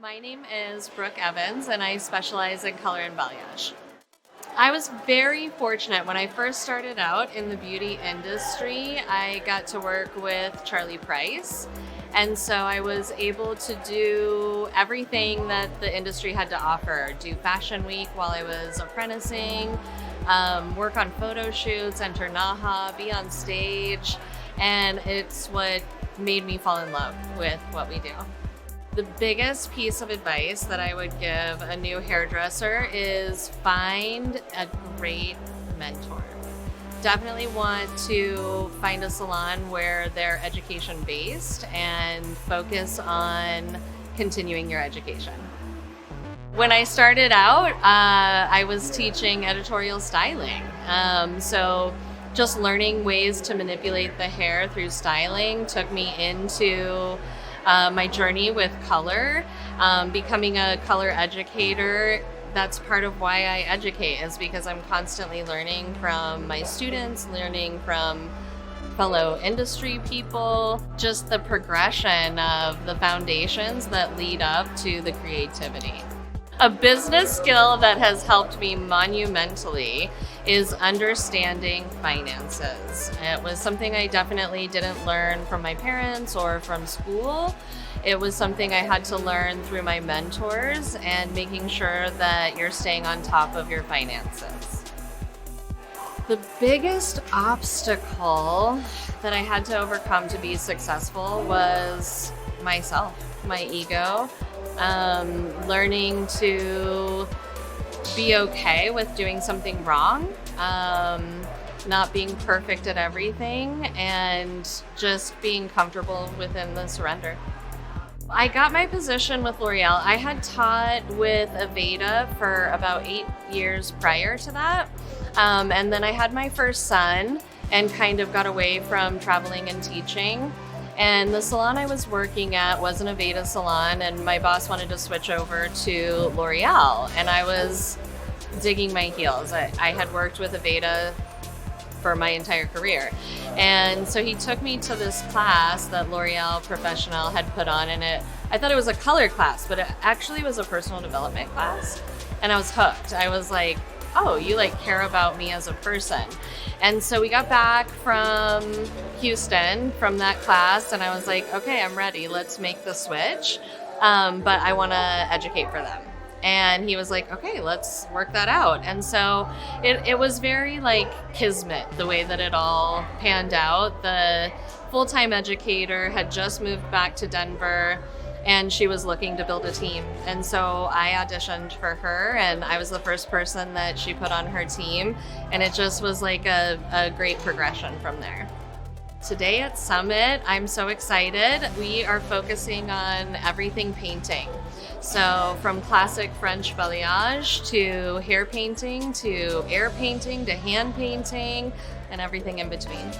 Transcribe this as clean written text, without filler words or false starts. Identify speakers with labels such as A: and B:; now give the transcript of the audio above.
A: My name is Brooke Evans, and I specialize in color and balayage. I was very fortunate when I first started out in the beauty industry. I got to work with Charlie Price, and so I was able to do everything that the industry had to offer. Do Fashion Week while I was apprenticing, work on photo shoots, enter NAHA, be on stage, and it's what made me fall in love with what we do. The biggest piece of advice that I would give a new hairdresser is find a great mentor. Definitely want to find a salon where they're education based and focus on continuing your education. When I started out, I was teaching editorial styling. So just learning ways to manipulate the hair through styling took me into my journey with color, becoming a color educator. That's part of why I educate, is because I'm constantly learning from my students, learning from fellow industry people, just the progression of the foundations that lead up to the creativity. A business skill that has helped me monumentally is understanding finances. It was something I definitely didn't learn from my parents or from school. It was something I had to learn through my mentors and making sure that you're staying on top of your finances. The biggest obstacle that I had to overcome to be successful was myself, my ego. Learning to be okay with doing something wrong, not being perfect at everything, and just being comfortable within the surrender. I got my position with L'Oréal. I had taught with Aveda for about 8 years prior to that. And then I had my first son and kind of got away from traveling and teaching. And the salon I was working at was an Aveda salon, and my boss wanted to switch over to L'Oréal, and I was digging my heels. I had worked with Aveda for my entire career. And so he took me to this class that L'Oréal Professionnel had put on, and I thought it was a color class, but it actually was a personal development class. And I was hooked. I was like, oh, you care about me as a person. And so we got back from Houston from that class, and I was like, okay, I'm ready. Let's make the switch. But I want to educate for them. And he was like, okay, let's work that out. And so it was very kismet, the way that it all panned out. The full-time educator had just moved back to Denver, and she was looking to build a team. And so I auditioned for her, and I was the first person that she put on her team. And it just was a great progression from there. Today at Summit, I'm so excited. We are focusing on everything painting. So from classic French balayage to hair painting to air painting to hand painting and everything in between.